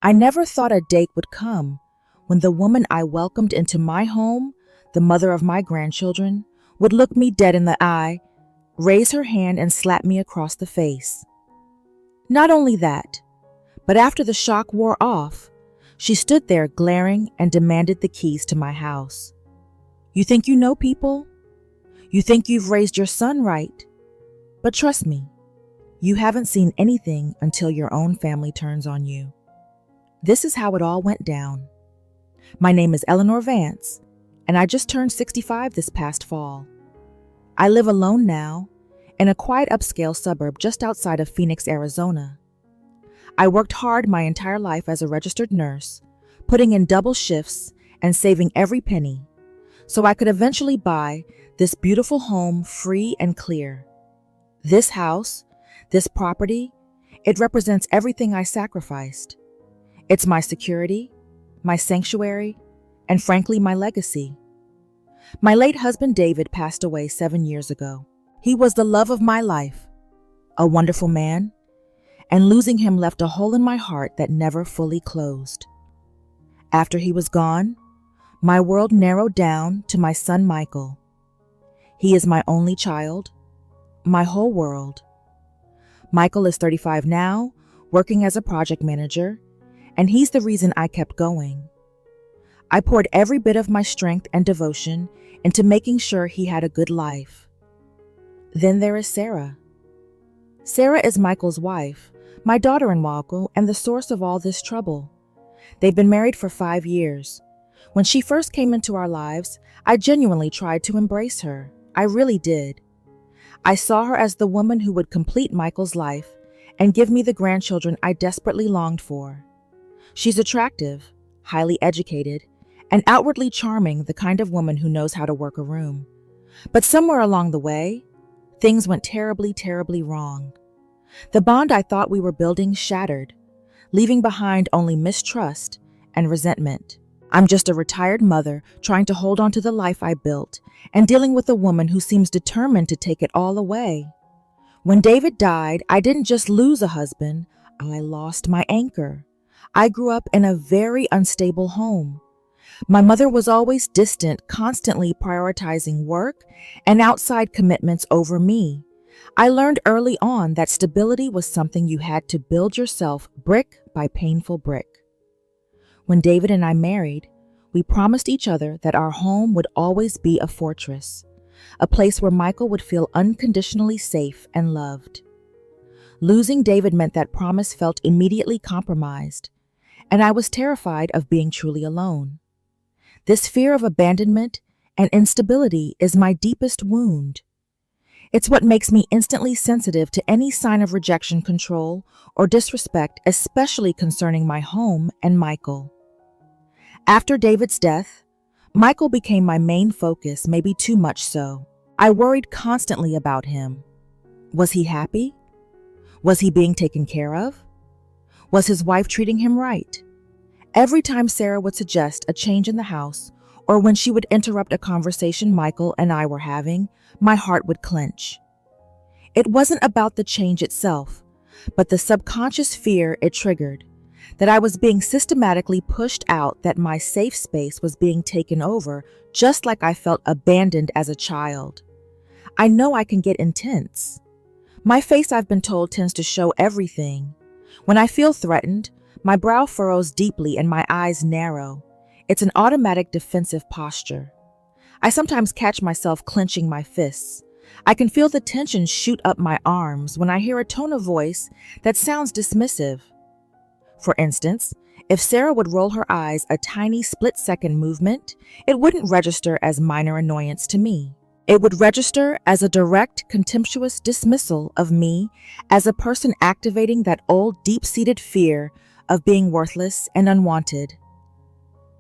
I never thought a date would come when the woman I welcomed into my home, the mother of my grandchildren, would look me dead in the eye, raise her hand and slap me across the face. Not only that, but after the shock wore off, she stood there glaring and demanded the keys to my house. You think you know people? You think you've raised your son right? But trust me, you haven't seen anything until your own family turns on you. This is how it all went down. My name is Eleanor Vance, and I just turned 65 this past fall. I live alone now in a quiet upscale suburb just outside of Phoenix, Arizona. I worked hard my entire life as a registered nurse, putting in double shifts and saving every penny, so I could eventually buy this beautiful home free and clear. This house, this property, it represents everything I sacrificed. It's my security, my sanctuary, and frankly, my legacy. My late husband David passed away 7 years ago. He was the love of my life, a wonderful man, and losing him left a hole in my heart that never fully closed. After he was gone, my world narrowed down to my son Michael. He is my only child, my whole world. Michael is 35 now, working as a project manager, and he's the reason I kept going. I poured every bit of my strength and devotion into making sure he had a good life. Then there is Sarah. Sarah is Michael's wife, my daughter-in-law, and the source of all this trouble. They've been married for 5 years. When she first came into our lives, I genuinely tried to embrace her. I really did. I saw her as the woman who would complete Michael's life and give me the grandchildren I desperately longed for. She's attractive, highly educated, and outwardly charming, the kind of woman who knows how to work a room. But somewhere along the way, things went terribly, terribly wrong. The bond I thought we were building shattered, leaving behind only mistrust and resentment. I'm just a retired mother trying to hold on to the life I built and dealing with a woman who seems determined to take it all away. When David died, I didn't just lose a husband, I lost my anchor. I grew up in a very unstable home. My mother was always distant, constantly prioritizing work and outside commitments over me. I learned early on that stability was something you had to build yourself brick by painful brick. When David and I married, we promised each other that our home would always be a fortress, a place where Michael would feel unconditionally safe and loved. Losing David meant that promise felt immediately compromised, and I was terrified of being truly alone. This fear of abandonment and instability is my deepest wound. It's what makes me instantly sensitive to any sign of rejection, control, or disrespect, especially concerning my home and Michael. After David's death, Michael became my main focus, maybe too much so. I worried constantly about him. Was he happy? Was he being taken care of? Was his wife treating him right? Every time Sarah would suggest a change in the house, or when she would interrupt a conversation Michael and I were having, my heart would clench. It wasn't about the change itself, but the subconscious fear it triggered, that I was being systematically pushed out, that my safe space was being taken over, just like I felt abandoned as a child. I know I can get intense. My face, I've been told, tends to show everything. When I feel threatened, my brow furrows deeply and my eyes narrow. It's an automatic defensive posture. I sometimes catch myself clenching my fists. I can feel the tension shoot up my arms when I hear a tone of voice that sounds dismissive. For instance, if Sarah would roll her eyes a tiny split-second movement, it wouldn't register as minor annoyance to me. It would register as a direct, contemptuous dismissal of me as a person activating that old, deep-seated fear of being worthless and unwanted.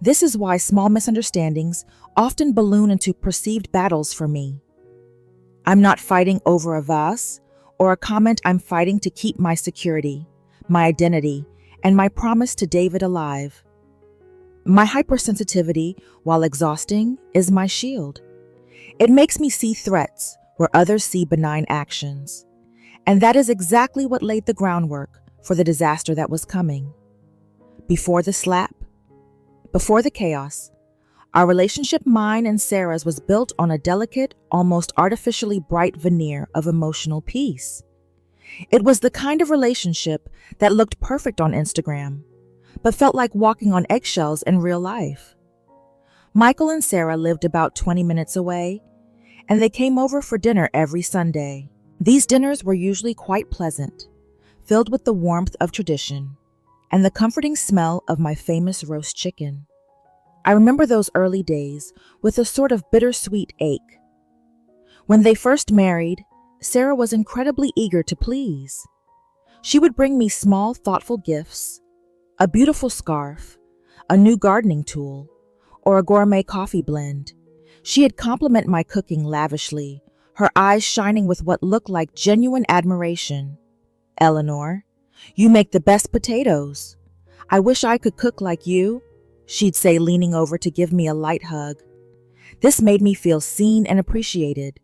This is why small misunderstandings often balloon into perceived battles for me. I'm not fighting over a vase or a comment. I'm fighting to keep my security, my identity, and my promise to David alive. My hypersensitivity, while exhausting, is my shield. It makes me see threats where others see benign actions. And that is exactly what laid the groundwork for the disaster that was coming. Before the slap, before the chaos, our relationship, mine and Sarah's, was built on a delicate, almost artificially bright veneer of emotional peace. It was the kind of relationship that looked perfect on Instagram, but felt like walking on eggshells in real life. Michael and Sarah lived about 20 minutes away, and they came over for dinner every Sunday. These dinners were usually quite pleasant, filled with the warmth of tradition and the comforting smell of my famous roast chicken. I remember those early days with a sort of bittersweet ache. When they first married, Sarah was incredibly eager to please. She would bring me small, thoughtful gifts, a beautiful scarf, a new gardening tool, or a gourmet coffee blend. She'd compliment my cooking lavishly, her eyes shining with what looked like genuine admiration. "Eleanor, you make the best potatoes. I wish I could cook like you," she'd say, leaning over to give me a light hug. This made me feel seen and appreciated,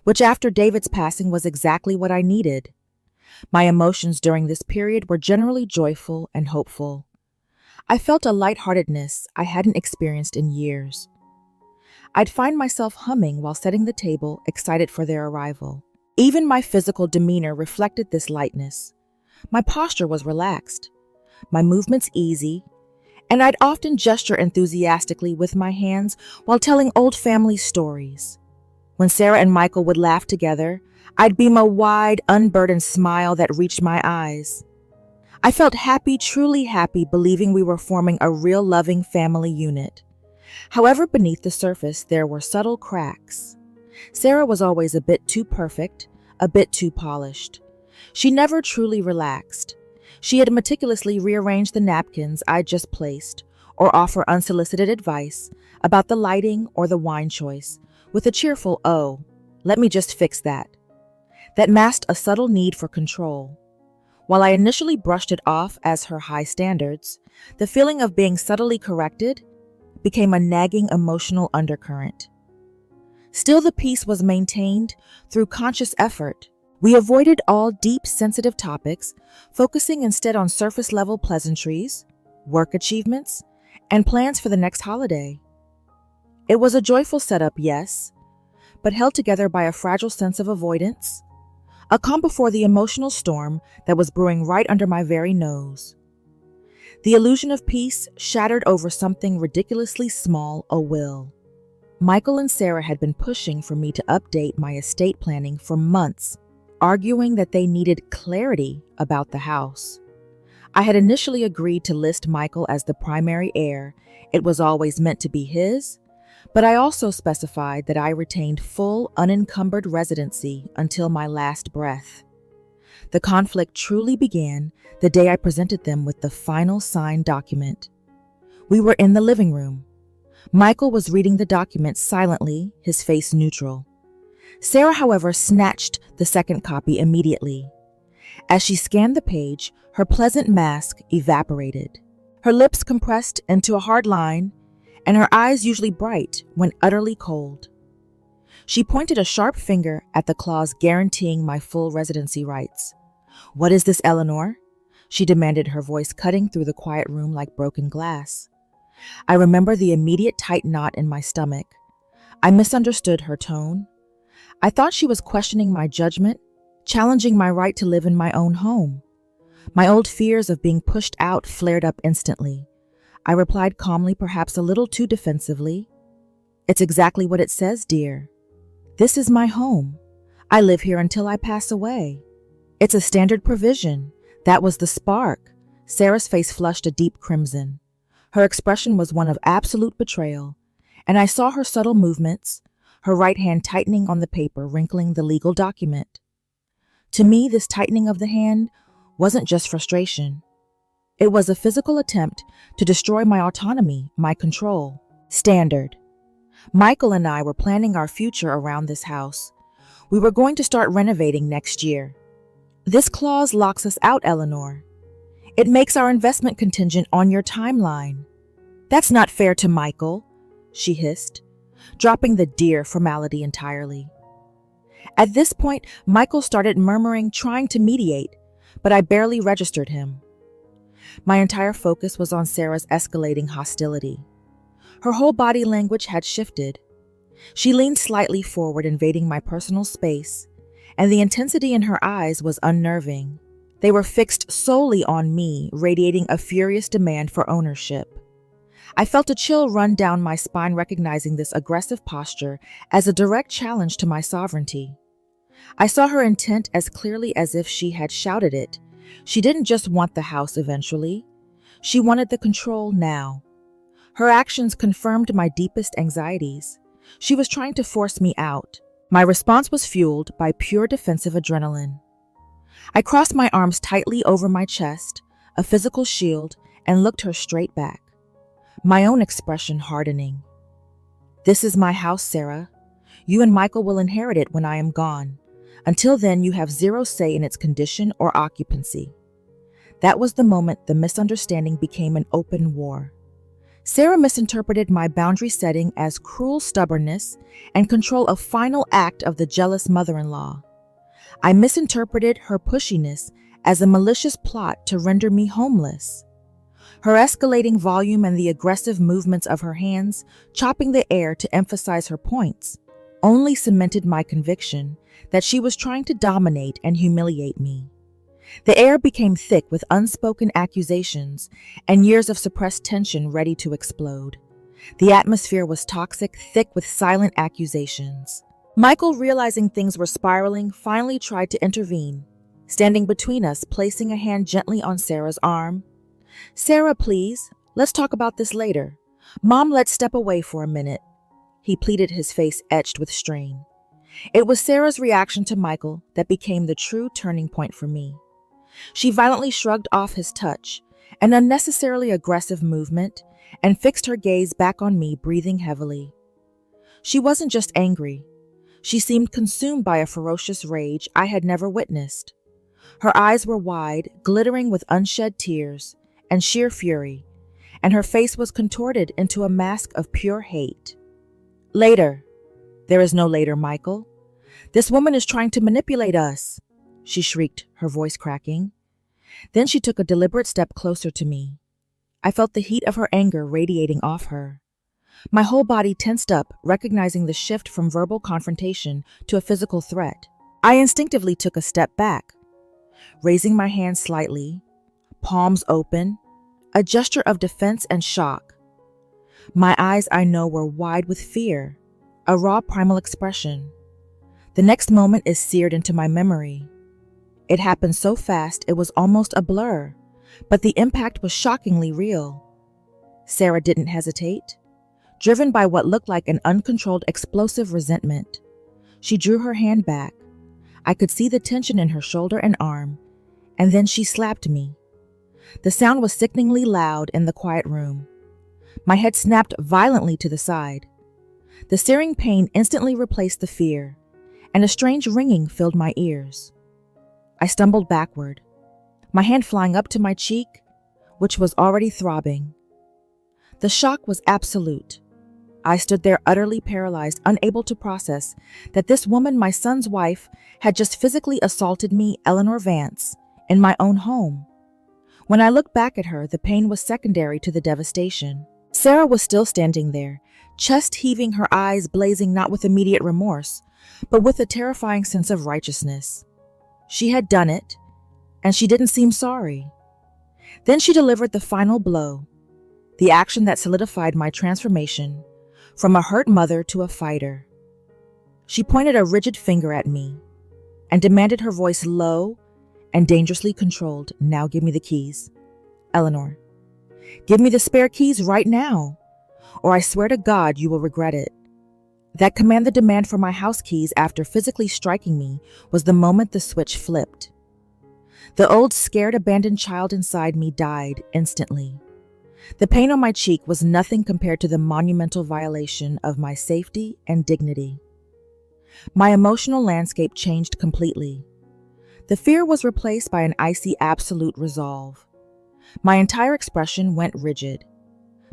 which after David's passing was exactly what I needed. My emotions during this period were generally joyful and hopeful. I felt a lightheartedness I hadn't experienced in years. I'd find myself humming while setting the table, excited for their arrival. Even my physical demeanor reflected this lightness. My posture was relaxed, my movements easy, and I'd often gesture enthusiastically with my hands while telling old family stories. When Sarah and Michael would laugh together, I'd beam a wide, unburdened smile that reached my eyes. I felt happy, truly happy, believing we were forming a real loving family unit. However, beneath the surface, there were subtle cracks. Sarah was always a bit too perfect, a bit too polished. She never truly relaxed. She had meticulously rearranged the napkins I'd just placed, or offer unsolicited advice about the lighting or the wine choice, with a cheerful, "Oh, let me just fix that." That masked a subtle need for control. While I initially brushed it off as her high standards, the feeling of being subtly corrected became a nagging emotional undercurrent. Still, the peace was maintained through conscious effort. We avoided all deep, sensitive topics, focusing instead on surface-level pleasantries, work achievements, and plans for the next holiday. It was a joyful setup, yes, but held together by a fragile sense of avoidance, a calm before the emotional storm that was brewing right under my very nose. The illusion of peace shattered over something ridiculously small, a will. Michael and Sarah had been pushing for me to update my estate planning for months, arguing that they needed clarity about the house. I had initially agreed to list Michael as the primary heir. It was always meant to be his, but I also specified that I retained full, unencumbered residency until my last breath. The conflict truly began the day I presented them with the final signed document. We were in the living room. Michael was reading the document silently, his face neutral. Sarah, however, snatched the second copy immediately. As she scanned the page, her pleasant mask evaporated. Her lips compressed into a hard line, and her eyes, usually bright, went utterly cold. She pointed a sharp finger at the clause guaranteeing my full residency rights. "What is this, Eleanor?" she demanded, her voice cutting through the quiet room like broken glass. I remember the immediate tight knot in my stomach. I misunderstood her tone. I thought she was questioning my judgment, challenging my right to live in my own home. My old fears of being pushed out flared up instantly. I replied calmly, perhaps a little too defensively. "It's exactly what it says, dear. This is my home. I live here until I pass away. It's a standard provision." That was the spark. Sarah's face flushed a deep crimson. Her expression was one of absolute betrayal, and I saw her subtle movements, her right hand tightening on the paper, wrinkling the legal document. To me, this tightening of the hand wasn't just frustration. It was a physical attempt to destroy my autonomy, my control. Standard. Michael and I were planning our future around this house. We were going to start renovating next year. "This clause locks us out, Eleanor. It makes our investment contingent on your timeline." "That's not fair to Michael," she hissed, dropping the dear formality entirely. At this point, Michael started murmuring, trying to mediate, but I barely registered him. My entire focus was on Sarah's escalating hostility. Her whole body language had shifted. She leaned slightly forward, invading my personal space, and the intensity in her eyes was unnerving. They were fixed solely on me, radiating a furious demand for ownership. I felt a chill run down my spine, recognizing this aggressive posture as a direct challenge to my sovereignty. I saw her intent as clearly as if she had shouted it. She didn't just want the house eventually. She wanted the control now. Her actions confirmed my deepest anxieties. She was trying to force me out. My response was fueled by pure defensive adrenaline. I crossed my arms tightly over my chest, a physical shield, and looked her straight back, my own expression hardening. "This is my house, Sarah. You and Michael will inherit it when I am gone. Until then, you have zero say in its condition or occupancy." That was the moment the misunderstanding became an open war. Sarah misinterpreted my boundary setting as cruel stubbornness and control, a final act of the jealous mother-in-law. I misinterpreted her pushiness as a malicious plot to render me homeless. Her escalating volume and the aggressive movements of her hands, chopping the air to emphasize her points, only cemented my conviction that she was trying to dominate and humiliate me. The air became thick with unspoken accusations and years of suppressed tension ready to explode. The atmosphere was toxic, thick with silent accusations. Michael, realizing things were spiraling, finally tried to intervene, standing between us, placing a hand gently on Sarah's arm. "Sarah, please, let's talk about this later. Mom, let's step away for a minute," he pleaded, his face etched with strain. It was Sarah's reaction to Michael that became the true turning point for me. She violently shrugged off his touch, an unnecessarily aggressive movement, and fixed her gaze back on me, breathing heavily. She wasn't just angry. She seemed consumed by a ferocious rage I had never witnessed. Her eyes were wide, glittering with unshed tears and sheer fury, and her face was contorted into a mask of pure hate. "Later. There is no later, Michael. This woman is trying to manipulate us," she shrieked, her voice cracking. Then she took a deliberate step closer to me. I felt the heat of her anger radiating off her. My whole body tensed up, recognizing the shift from verbal confrontation to a physical threat. I instinctively took a step back, raising my hand slightly, palms open, a gesture of defense and shock. My eyes, I know, were wide with fear, a raw primal expression. The next moment is seared into my memory. It happened so fast it was almost a blur, but the impact was shockingly real. Sarah didn't hesitate. Driven by what looked like an uncontrolled explosive resentment, she drew her hand back. I could see the tension in her shoulder and arm, and then she slapped me. The sound was sickeningly loud in the quiet room. My head snapped violently to the side. The searing pain instantly replaced the fear, and a strange ringing filled my ears. I stumbled backward, my hand flying up to my cheek, which was already throbbing. The shock was absolute. I stood there utterly paralyzed, unable to process that this woman, my son's wife, had just physically assaulted me, Eleanor Vance, in my own home. When I looked back at her, the pain was secondary to the devastation. Sarah was still standing there, chest heaving, her eyes blazing not with immediate remorse, but with a terrifying sense of righteousness. She had done it, and she didn't seem sorry. Then she delivered the final blow, the action that solidified my transformation from a hurt mother to a fighter. She pointed a rigid finger at me and demanded, her voice low and dangerously controlled, "Now give me the keys. Eleanor, give me the spare keys right now, or I swear to God you will regret it." That command, the demand for my house keys after physically striking me, was the moment the switch flipped. The old, scared, abandoned child inside me died instantly. The pain on my cheek was nothing compared to the monumental violation of my safety and dignity. My emotional landscape changed completely. The fear was replaced by an icy, absolute resolve. My entire expression went rigid.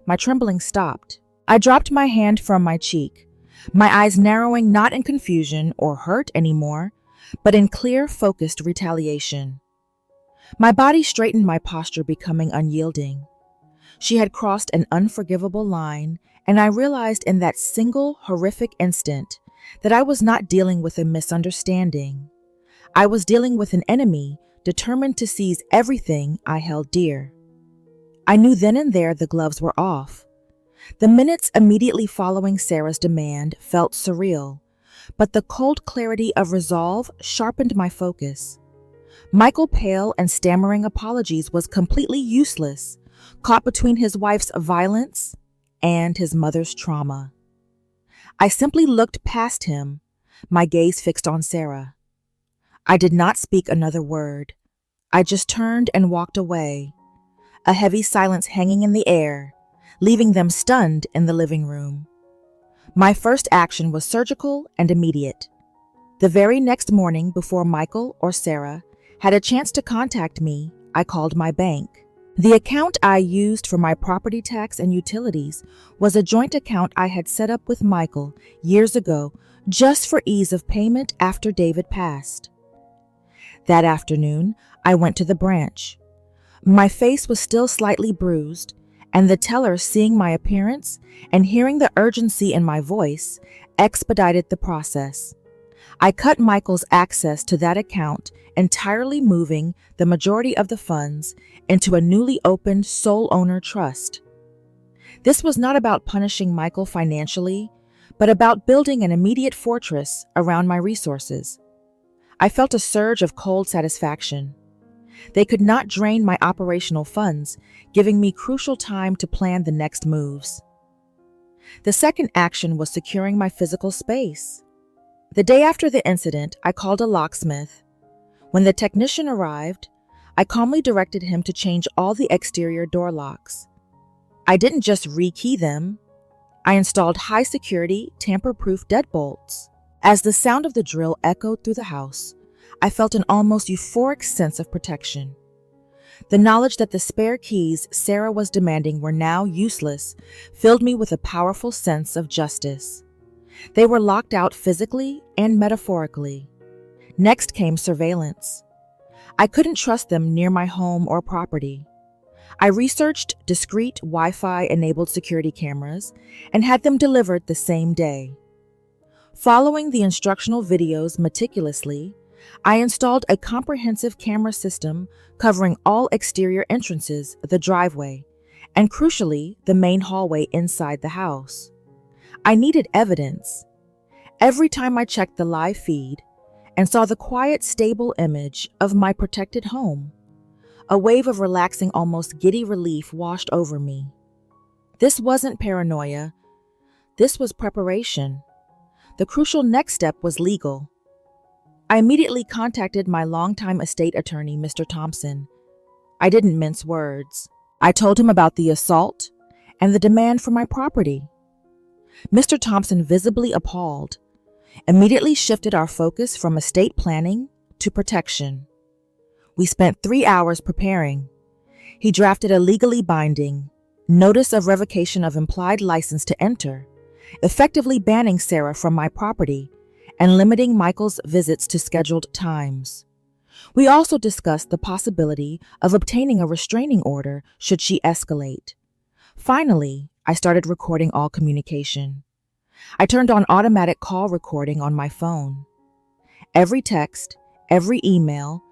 My trembling stopped. I dropped my hand from my cheek, my eyes narrowing not in confusion or hurt anymore, but in clear, focused retaliation. My body straightened, my posture becoming unyielding. She had crossed an unforgivable line, and I realized in that single horrific instant that I was not dealing with a misunderstanding. I was dealing with an enemy determined to seize everything I held dear. I knew then and there the gloves were off. The minutes immediately following Sarah's demand felt surreal, but the cold clarity of resolve sharpened my focus. Michael, pale and stammering apologies, was completely useless, caught between his wife's violence and his mother's trauma. I simply looked past him, my gaze fixed on Sarah. I did not speak another word. I just turned and walked away, a heavy silence hanging in the air, leaving them stunned in the living room. My first action was surgical and immediate. The very next morning, before Michael or Sarah had a chance to contact me, I called my bank. The account I used for my property tax and utilities was a joint account I had set up with Michael years ago just for ease of payment after David passed. That afternoon, I went to the branch. My face was still slightly bruised, and the teller, seeing my appearance and hearing the urgency in my voice, expedited the process. I cut Michael's access to that account, entirely moving the majority of the funds into a newly opened sole owner trust. This was not about punishing Michael financially, but about building an immediate fortress around my resources. I felt a surge of cold satisfaction. They could not drain my operational funds, giving me crucial time to plan the next moves. The second action was securing my physical space. The day after the incident, I called a locksmith. When the technician arrived, I calmly directed him to change all the exterior door locks. I didn't just rekey them. I installed high-security, tamper-proof deadbolts. As the sound of the drill echoed through the house, I felt an almost euphoric sense of protection. The knowledge that the spare keys Sarah was demanding were now useless filled me with a powerful sense of justice. They were locked out physically and metaphorically. Next came surveillance. I couldn't trust them near my home or property. I researched discrete Wi-Fi-enabled security cameras and had them delivered the same day. Following the instructional videos meticulously, I installed a comprehensive camera system covering all exterior entrances, the driveway, and crucially, the main hallway inside the house. I needed evidence. Every time I checked the live feed and saw the quiet, stable image of my protected home, a wave of relaxing, almost giddy relief washed over me. This wasn't paranoia. This was preparation. The crucial next step was legal. I immediately contacted my longtime estate attorney, Mr. Thompson. I didn't mince words. I told him about the assault and the demand for my property. Mr. Thompson, visibly appalled, immediately shifted our focus from estate planning to protection. We spent 3 hours preparing. He drafted a legally binding notice of revocation of implied license to enter, effectively banning Sarah from my property and limiting Michael's visits to scheduled times. We also discussed the possibility of obtaining a restraining order should she escalate. Finally, I started recording all communication. I turned on automatic call recording on my phone. Every text, every email,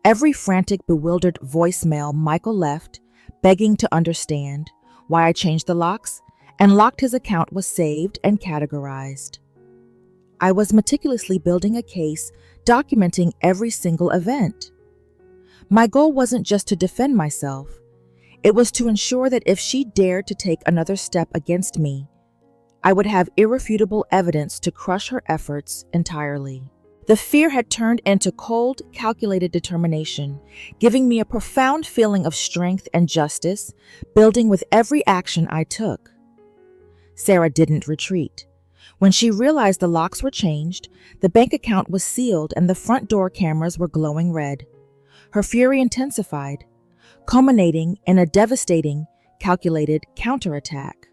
every frantic, bewildered voicemail Michael left, begging to understand why I changed the locks and locked his account, was saved and categorized. I was meticulously building a case, documenting every single event. My goal wasn't just to defend myself. It was to ensure that if she dared to take another step against me, I would have irrefutable evidence to crush her efforts entirely. The fear had turned into cold, calculated determination, giving me a profound feeling of strength and justice, building with every action I took. Sarah didn't retreat. When she realized the locks were changed, the bank account was sealed, and the front door cameras were glowing red, her fury intensified, culminating in a devastating, calculated counterattack.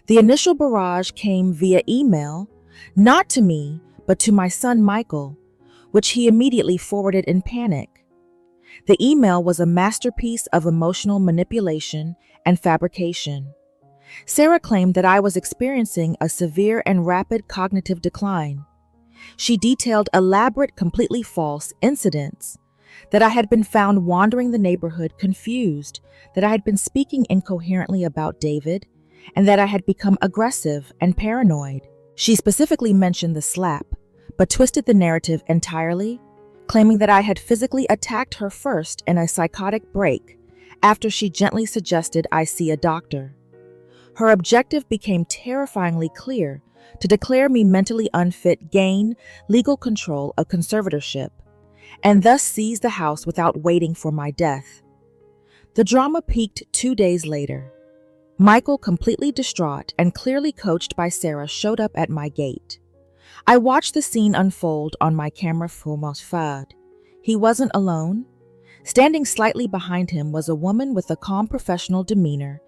The initial barrage came via email, not to me, but to my son Michael, which he immediately forwarded in panic. The email was a masterpiece of emotional manipulation and fabrication. Sarah claimed that I was experiencing a severe and rapid cognitive decline. She detailed elaborate, completely false incidents, that I had been found wandering the neighborhood confused, that I had been speaking incoherently about David, and that I had become aggressive and paranoid. She specifically mentioned the slap, but twisted the narrative entirely, claiming that I had physically attacked her first in a psychotic break after she gently suggested I see a doctor. Her objective became terrifyingly clear: to declare me mentally unfit, gain legal control of conservatorship, and thus seize the house without waiting for my death. The drama peaked 2 days later. Michael, completely distraught and clearly coached by Sarah, showed up at my gate. I watched the scene unfold on my camera phone. He wasn't alone. Standing slightly behind him was a woman with a calm professional demeanor,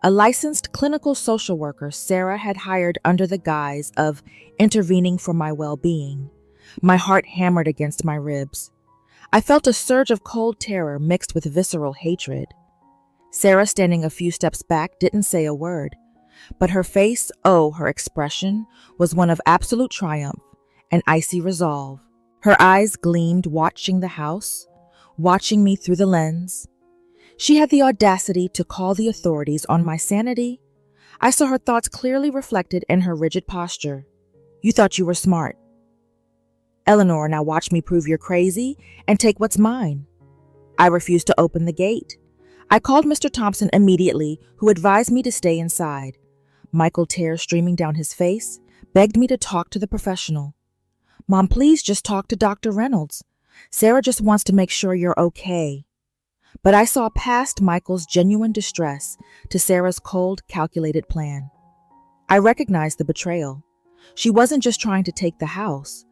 a licensed clinical social worker Sarah had hired under the guise of intervening for my well-being. My heart hammered against my ribs. I felt a surge of cold terror mixed with visceral hatred. Sarah, standing a few steps back, didn't say a word, but her face, her expression, was one of absolute triumph and icy resolve. Her eyes gleamed, watching the house, watching me through the lens. She had the audacity to call the authorities on my sanity. I saw her thoughts clearly reflected in her rigid posture. "You thought you were smart. Eleanor, now watch me prove you're crazy and take what's mine." I refused to open the gate. I called Mr. Thompson immediately, who advised me to stay inside. Michael, tears streaming down his face, begged me to talk to the professional. "Mom, please just talk to Dr. Reynolds. Sarah just wants to make sure you're okay." But I saw past Michael's genuine distress to Sarah's cold, calculated plan. I recognized the betrayal. She wasn't just trying to take the house.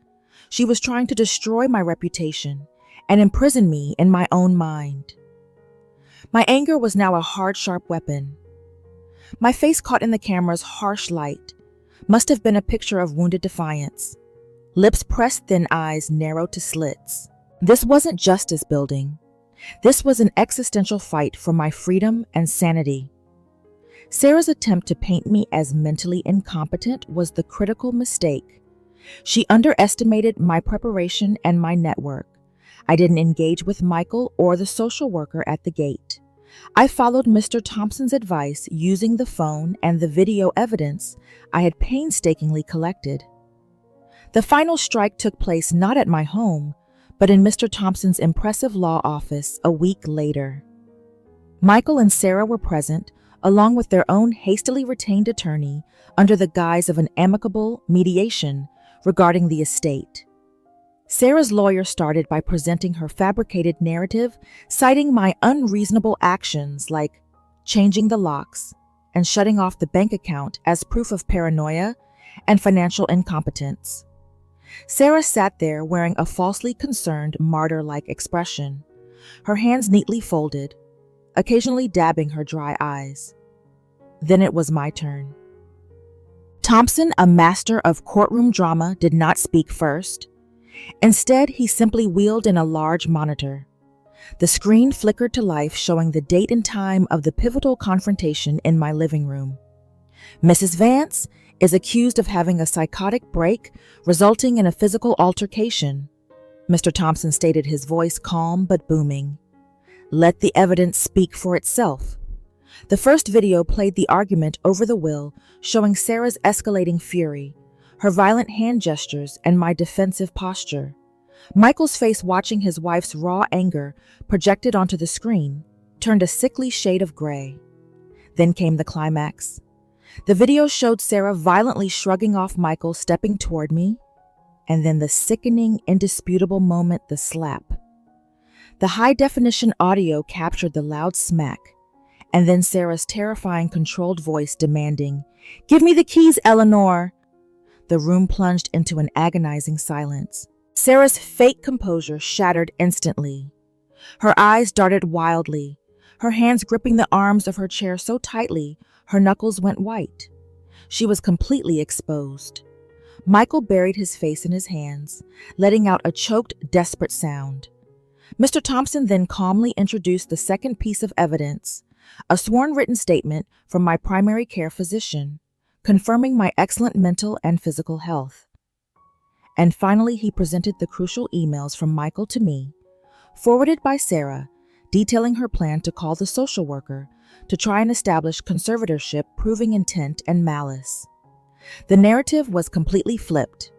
She was trying to destroy my reputation and imprison me in my own mind. My anger was now a hard, sharp weapon. My face, caught in the camera's harsh light, must have been a picture of wounded defiance. Lips pressed thin, eyes narrowed to slits. This wasn't justice building. This was an existential fight for my freedom and sanity. Sarah's attempt to paint me as mentally incompetent was the critical mistake. She underestimated my preparation and my network. I didn't engage with Michael or the social worker at the gate. I followed Mr. Thompson's advice, using the phone and the video evidence I had painstakingly collected. The final strike took place not at my home, but in Mr. Thompson's impressive law office a week later. Michael and Sarah were present, along with their own hastily retained attorney, under the guise of an amicable mediation regarding the estate. Sarah's lawyer started by presenting her fabricated narrative, citing my unreasonable actions like changing the locks and shutting off the bank account as proof of paranoia and financial incompetence. Sarah sat there wearing a falsely concerned, martyr-like expression, her hands neatly folded, occasionally dabbing her dry eyes. Then it was my turn. Thompson, a master of courtroom drama, did not speak first. Instead, he simply wheeled in a large monitor. The screen flickered to life, showing the date and time of the pivotal confrontation in my living room. "Mrs. Vance is accused of having a psychotic break resulting in a physical altercation," Mr. Thompson stated, his voice calm but booming. "Let the evidence speak for itself." The first video played the argument over the will, showing Sarah's escalating fury, her violent hand gestures, and my defensive posture. Michael's face, watching his wife's raw anger projected onto the screen, turned a sickly shade of gray. Then came the climax. The video showed Sarah violently shrugging off Michael, stepping toward me, and then the sickening, indisputable moment, the slap. The high-definition audio captured the loud smack, and then Sarah's terrifying, controlled voice demanding, "Give me the keys, Eleanor!" The room plunged into an agonizing silence. Sarah's fake composure shattered instantly. Her eyes darted wildly, her hands gripping the arms of her chair so tightly her knuckles went white. She was completely exposed. Michael buried his face in his hands, letting out a choked, desperate sound. Mr. Thompson then calmly introduced the second piece of evidence, a sworn written statement from my primary care physician, confirming my excellent mental and physical health. And finally, he presented the crucial emails from Michael to me, forwarded by Sarah, detailing her plan to call the social worker to try and establish conservatorship, proving intent and malice. The narrative was completely flipped.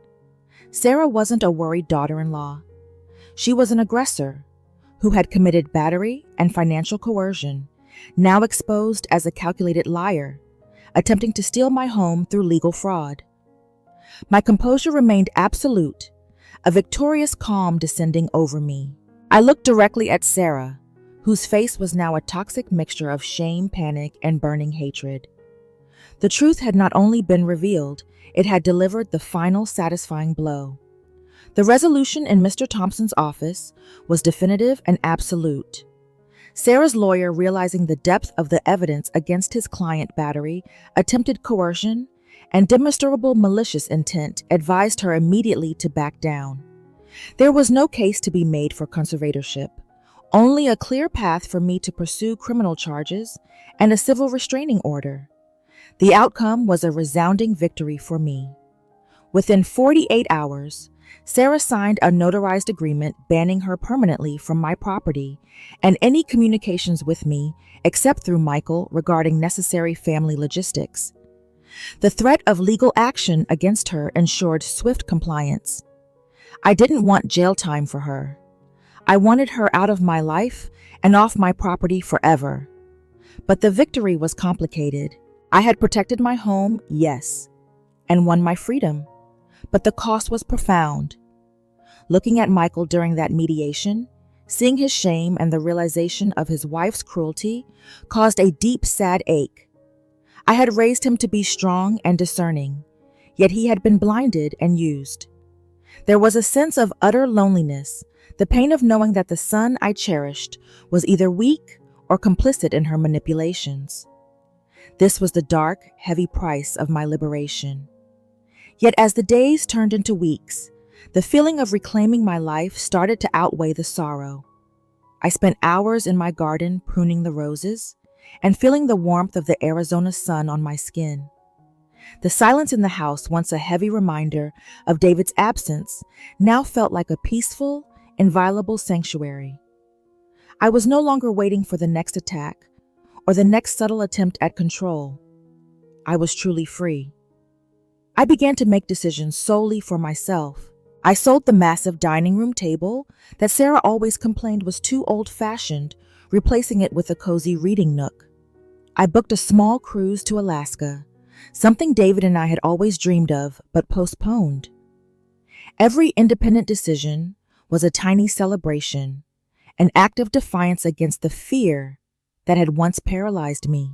Sarah wasn't a worried daughter-in-law. She was an aggressor who had committed battery and financial coercion, now exposed as a calculated liar, attempting to steal my home through legal fraud. My composure remained absolute, a victorious calm descending over me. I looked directly at Sarah, whose face was now a toxic mixture of shame, panic, and burning hatred. The truth had not only been revealed, it had delivered the final satisfying blow. The resolution in Mr. Thompson's office was definitive and absolute. Sarah's lawyer, realizing the depth of the evidence against his client battery, attempted coercion, and demonstrable malicious intent, advised her immediately to back down. There was no case to be made for conservatorship, only a clear path for me to pursue criminal charges and a civil restraining order. The outcome was a resounding victory for me. Within 48 hours, Sarah signed a notarized agreement banning her permanently from my property and any communications with me except through Michael regarding necessary family logistics. The threat of legal action against her ensured swift compliance. I didn't want jail time for her. I wanted her out of my life and off my property forever. But the victory was complicated. I had protected my home, yes, and won my freedom, but the cost was profound. Looking at Michael during that mediation, seeing his shame and the realization of his wife's cruelty caused a deep, sad ache. I had raised him to be strong and discerning, yet he had been blinded and used. There was a sense of utter loneliness, the pain of knowing that the son I cherished was either weak or complicit in her manipulations. This was the dark, heavy price of my liberation. Yet as the days turned into weeks, the feeling of reclaiming my life started to outweigh the sorrow. I spent hours in my garden pruning the roses and feeling the warmth of the Arizona sun on my skin. The silence in the house, once a heavy reminder of David's absence, now felt like a peaceful, inviolable sanctuary. I was no longer waiting for the next attack or the next subtle attempt at control. I was truly free. I began to make decisions solely for myself. I sold the massive dining room table that Sarah always complained was too old-fashioned, replacing it with a cozy reading nook. I booked a small cruise to Alaska, something David and I had always dreamed of but postponed. Every independent decision was a tiny celebration, an act of defiance against the fear that had once paralyzed me.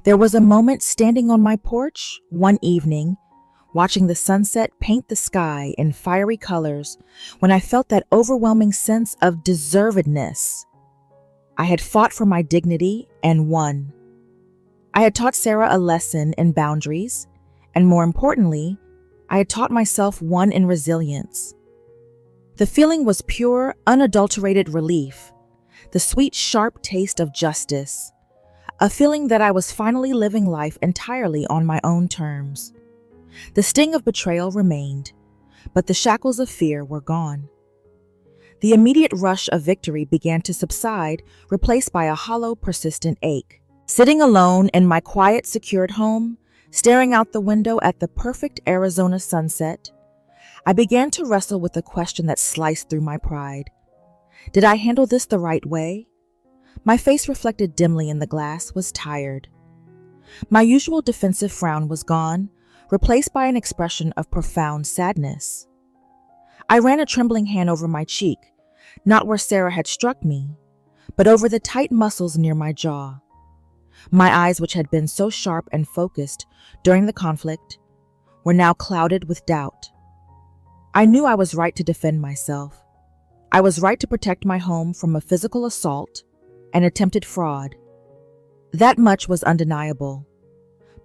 There was a moment standing on my porch one evening, watching the sunset paint the sky in fiery colors, when I felt that overwhelming sense of deservedness. I had fought for my dignity and won. I had taught Sarah a lesson in boundaries, and more importantly, I had taught myself one in resilience. The feeling was pure, unadulterated relief, the sweet, sharp taste of justice, a feeling that I was finally living life entirely on my own terms. The sting of betrayal remained, but the shackles of fear were gone. The immediate rush of victory began to subside, replaced by a hollow, persistent ache. Sitting alone in my quiet, secured home, staring out the window at the perfect Arizona sunset, I began to wrestle with a question that sliced through my pride. Did I handle this the right way? My face, reflected dimly in the glass, was tired. My usual defensive frown was gone, replaced by an expression of profound sadness. I ran a trembling hand over my cheek, not where Sarah had struck me, but over the tight muscles near my jaw. My eyes, which had been so sharp and focused during the conflict, were now clouded with doubt. I knew I was right to defend myself. I was right to protect my home from a physical assault and attempted fraud. That much was undeniable.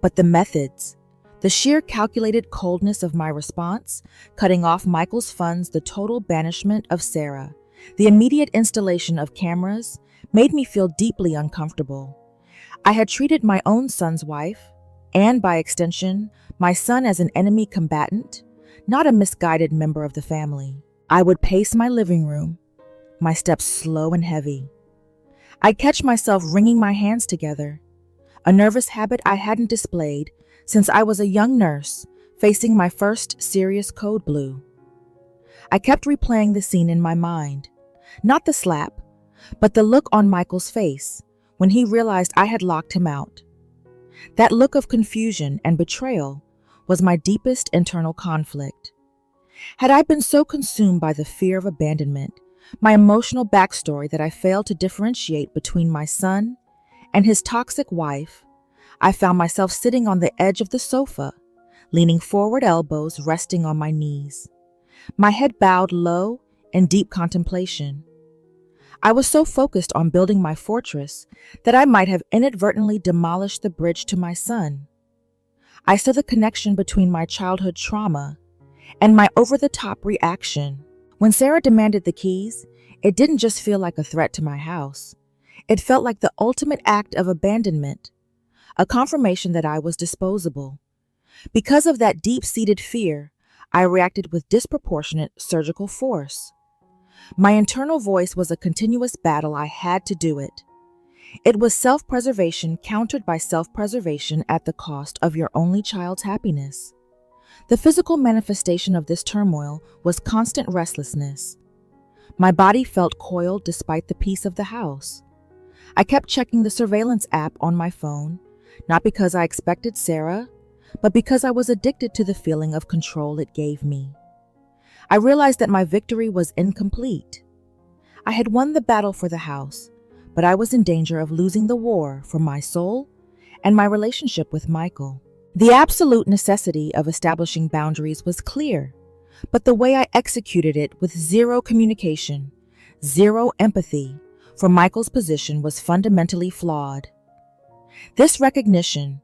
But the methods, the sheer calculated coldness of my response, cutting off Michael's funds, the total banishment of Sarah, The immediate installation of cameras made me feel deeply uncomfortable. I had treated my own son's wife, and by extension, my son, as an enemy combatant, not a misguided member of the family. I would pace my living room, my steps slow and heavy. I'd catch myself wringing my hands together, a nervous habit I hadn't displayed since I was a young nurse facing my first serious code blue. I kept replaying the scene in my mind, not the slap, but the look on Michael's face when he realized I had locked him out. That look of confusion and betrayal was my deepest internal conflict. Had I been so consumed by the fear of abandonment, my emotional backstory, that I failed to differentiate between my son and his toxic wife, I found myself sitting on the edge of the sofa, leaning forward, elbows resting on my knees, my head bowed low in deep contemplation. I was so focused on building my fortress that I might have inadvertently demolished the bridge to my son. I saw the connection between my childhood trauma and my over-the-top reaction. When Sarah demanded the keys, it didn't just feel like a threat to my house. It felt like the ultimate act of abandonment, a confirmation that I was disposable. Because of that deep-seated fear, I reacted with disproportionate surgical force. My internal voice was a continuous battle. I had to do it. It was self-preservation countered by self-preservation at the cost of your only child's happiness. The physical manifestation of this turmoil was constant restlessness. My body felt coiled despite the peace of the house. I kept checking the surveillance app on my phone, not because I expected Sarah, but because I was addicted to the feeling of control it gave me. I realized that my victory was incomplete. I had won the battle for the house, but I was in danger of losing the war for my soul and my relationship with Michael. The absolute necessity of establishing boundaries was clear, but the way I executed it, with zero communication, zero empathy for Michael's position, was fundamentally flawed. This recognition,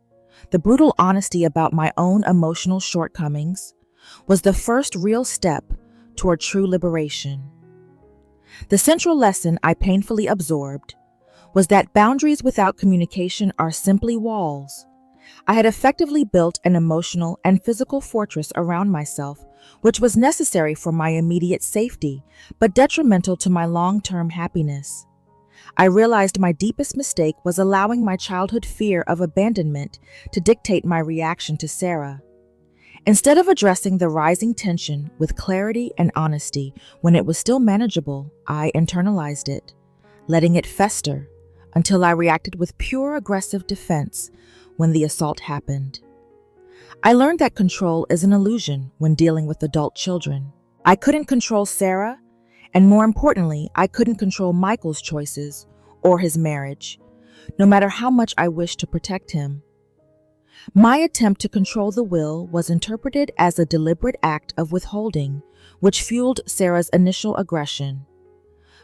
the brutal honesty about my own emotional shortcomings, was the first real step toward true liberation. The central lesson I painfully absorbed was that boundaries without communication are simply walls. I had effectively built an emotional and physical fortress around myself, which was necessary for my immediate safety, but detrimental to my long-term happiness. I realized my deepest mistake was allowing my childhood fear of abandonment to dictate my reaction to Sarah. Instead of addressing the rising tension with clarity and honesty when it was still manageable, I internalized it, letting it fester until I reacted with pure aggressive defense when the assault happened. I learned that control is an illusion when dealing with adult children. I couldn't control Sarah, and more importantly, I couldn't control Michael's choices or his marriage, no matter how much I wished to protect him. My attempt to control the will was interpreted as a deliberate act of withholding, which fueled Sarah's initial aggression.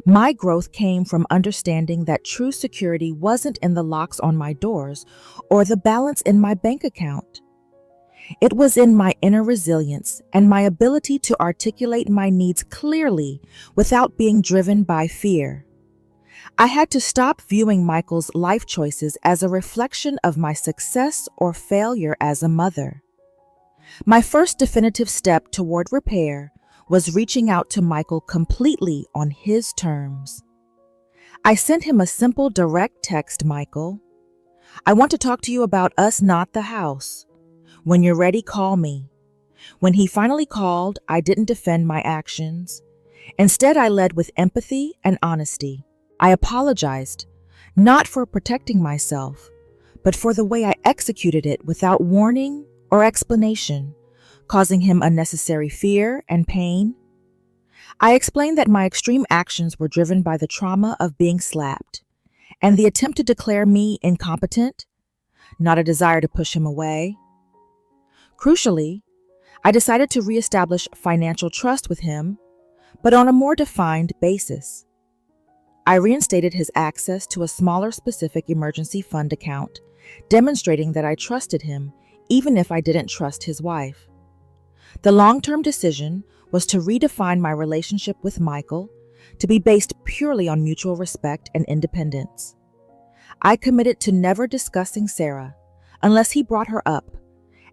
My growth came from understanding that true security wasn't in the locks on my doors or the balance in my bank account. It was in my inner resilience and my ability to articulate my needs clearly without being driven by fear. I had to stop viewing Michael's life choices as a reflection of my success or failure as a mother. My first definitive step toward repair was reaching out to Michael completely on his terms. I sent him a simple, direct text: "Michael, I want to talk to you about us, not the house. When you're ready, call me." When he finally called, I didn't defend my actions. Instead, I led with empathy and honesty. I apologized, not for protecting myself, but for the way I executed it without warning or explanation, causing him unnecessary fear and pain. I explained that my extreme actions were driven by the trauma of being slapped and the attempt to declare me incompetent, not a desire to push him away. Crucially, I decided to reestablish financial trust with him, but on a more defined basis. I reinstated his access to a smaller specific emergency fund account, demonstrating that I trusted him even if I didn't trust his wife. The long-term decision was to redefine my relationship with Michael, to be based purely on mutual respect and independence. I committed to never discussing Sarah unless he brought her up,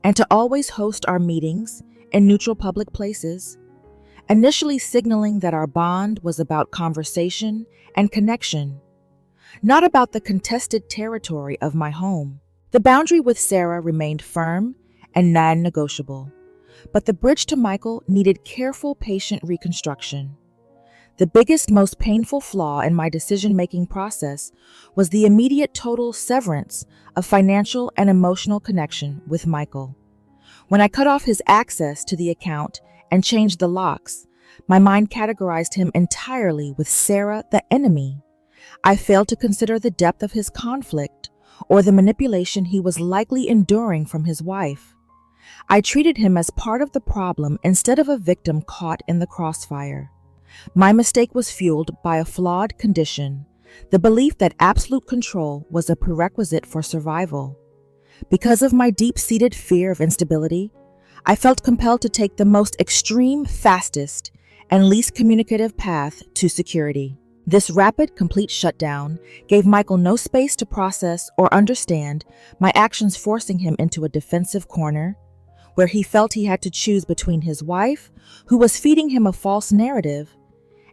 and to always host our meetings in neutral public places, initially signaling that our bond was about conversation and connection, not about the contested territory of my home. The boundary with Sarah remained firm and non-negotiable, but the bridge to Michael needed careful, patient reconstruction. The biggest, most painful flaw in my decision-making process was the immediate total severance of financial and emotional connection with Michael. When I cut off his access to the account and changed the locks, my mind categorized him entirely with Sarah, the enemy. I failed to consider the depth of his conflict or the manipulation he was likely enduring from his wife. I treated him as part of the problem instead of a victim caught in the crossfire. My mistake was fueled by a flawed condition, the belief that absolute control was a prerequisite for survival. Because of my deep-seated fear of instability, I felt compelled to take the most extreme, fastest, and least communicative path to security. This rapid, complete shutdown gave Michael no space to process or understand my actions, forcing him into a defensive corner where he felt he had to choose between his wife, who was feeding him a false narrative,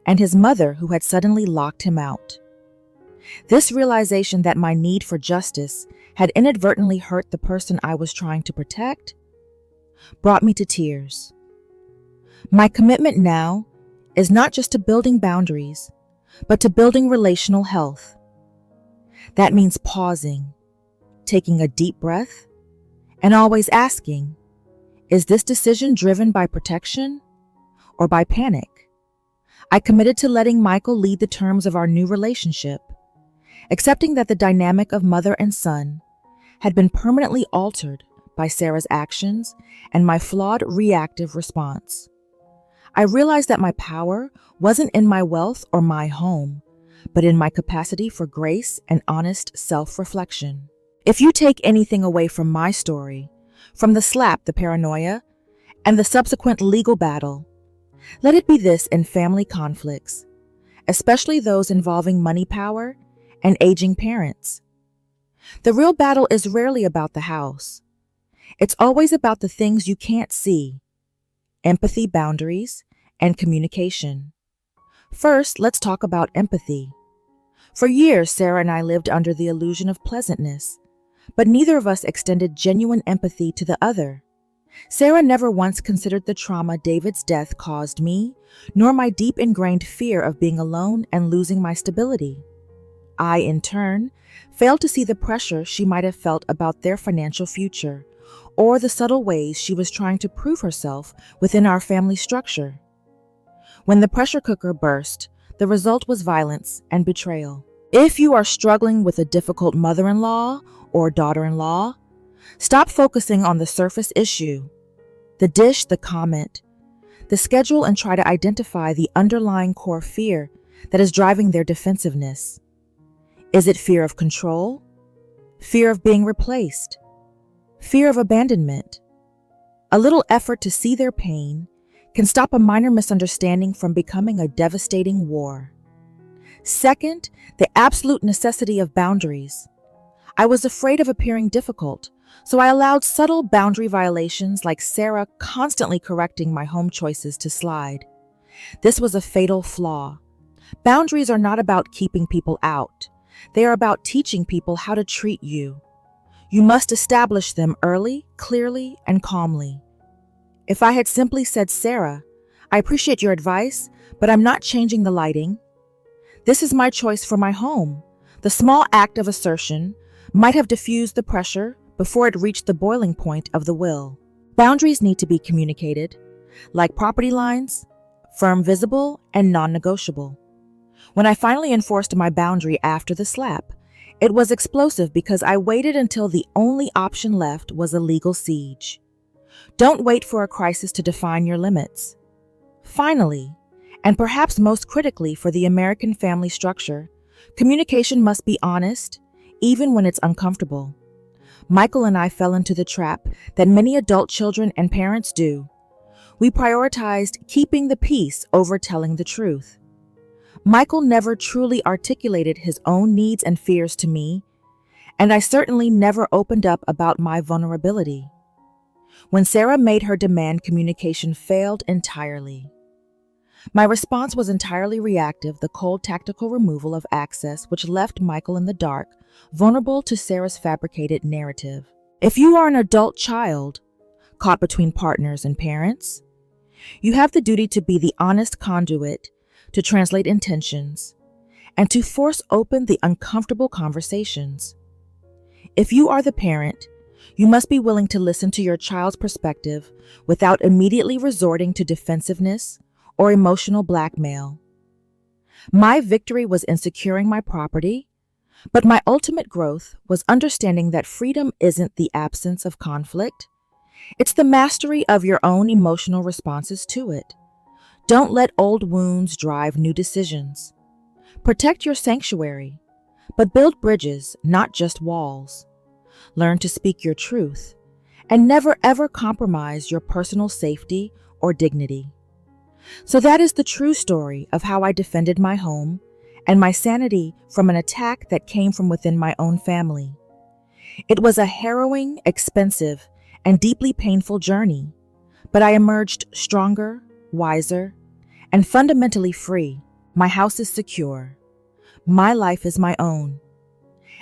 and his mother, who had suddenly locked him out. This realization that my need for justice had inadvertently hurt the person I was trying to protect brought me to tears. My commitment now is not just to building boundaries, but to building relational health. That means pausing, taking a deep breath, and always asking, is this decision driven by protection or by panic? I committed to letting Michael lead the terms of our new relationship, accepting that the dynamic of mother and son had been permanently altered by Sarah's actions and my flawed reactive response. I realized that my power wasn't in my wealth or my home, but in my capacity for grace and honest self-reflection. If you take anything away from my story, from the slap, the paranoia, and the subsequent legal battle, let it be this: in family conflicts, especially those involving money power and aging parents, the real battle is rarely about the house. It's always about the things you can't see: empathy, boundaries, and communication. First, let's talk about empathy. For years, Sarah and I lived under the illusion of pleasantness, but neither of us extended genuine empathy to the other. Sarah never once considered the trauma David's death caused me, nor my deep ingrained fear of being alone and losing my stability. I, in turn, failed to see the pressure she might have felt about their financial future, or the subtle ways she was trying to prove herself within our family structure. When the pressure cooker burst, the result was violence and betrayal. If you are struggling with a difficult mother-in-law or daughter-in-law, stop focusing on the surface issue, the dish, the comment, the schedule, and try to identify the underlying core fear that is driving their defensiveness. Is it fear of control? Fear of being replaced? Fear of abandonment? A little effort to see their pain can stop a minor misunderstanding from becoming a devastating war. Second, the absolute necessity of boundaries. I was afraid of appearing difficult, so I allowed subtle boundary violations like Sarah constantly correcting my home choices to slide. This was a fatal flaw. Boundaries are not about keeping people out. They are about teaching people how to treat you. You must establish them early, clearly, and calmly. If I had simply said, "Sarah, I appreciate your advice, but I'm not changing the lighting. This is my choice for my home," the small act of assertion might have diffused the pressure before it reached the boiling point of the will. Boundaries need to be communicated, like property lines, firm, visible, and non-negotiable. When I finally enforced my boundary after the slap, it was explosive because I waited until the only option left was a legal siege. Don't wait for a crisis to define your limits. Finally, and perhaps most critically for the American family structure, communication must be honest, even when it's uncomfortable. Michael and I fell into the trap that many adult children and parents do. We prioritized keeping the peace over telling the truth. Michael never truly articulated his own needs and fears to me, and I certainly never opened up about my vulnerability. When Sarah made her demand, communication failed entirely. My response was entirely reactive, the cold tactical removal of access, which left Michael in the dark, vulnerable to Sarah's fabricated narrative. If you are an adult child, caught between partners and parents, you have the duty to be the honest conduit, to translate intentions, and to force open the uncomfortable conversations. If you are the parent, you must be willing to listen to your child's perspective without immediately resorting to defensiveness or emotional blackmail. My victory was in securing my property, but my ultimate growth was understanding that freedom isn't the absence of conflict. It's the mastery of your own emotional responses to it. Don't let old wounds drive new decisions. Protect your sanctuary, but build bridges, not just walls. Learn to speak your truth, and never ever compromise your personal safety or dignity. So that is the true story of how I defended my home and my sanity from an attack that came from within my own family. It was a harrowing, expensive, and deeply painful journey, but I emerged stronger, wiser, and fundamentally free. My house is secure. My life is my own.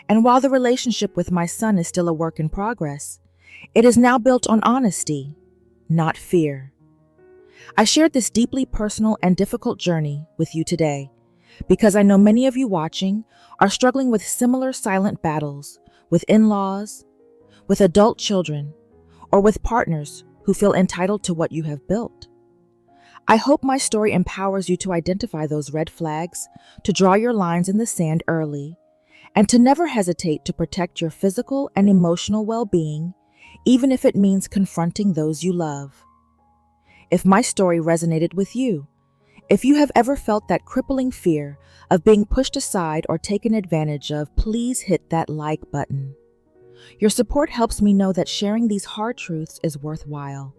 And while the relationship with my son is still a work in progress, it is now built on honesty, not fear. I shared this deeply personal and difficult journey with you today because I know many of you watching are struggling with similar silent battles with in-laws, with adult children, or with partners who feel entitled to what you have built. I hope my story empowers you to identify those red flags, to draw your lines in the sand early, and to never hesitate to protect your physical and emotional well-being, even if it means confronting those you love. If my story resonated with you, if you have ever felt that crippling fear of being pushed aside or taken advantage of, please hit that like button. Your support helps me know that sharing these hard truths is worthwhile.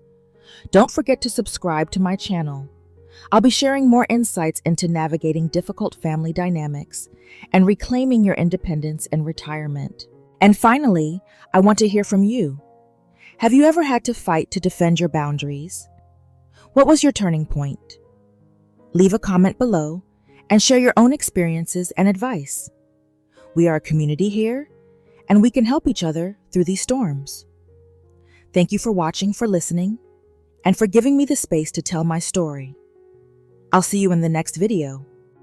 Don't forget to subscribe to my channel. I'll be sharing more insights into navigating difficult family dynamics and reclaiming your independence and retirement. And finally, I want to hear from you. Have you ever had to fight to defend your boundaries? What was your turning point? Leave a comment below and share your own experiences and advice. We are a community here, and we can help each other through these storms. Thank you for watching, for listening, and for giving me the space to tell my story. I'll see you in the next video.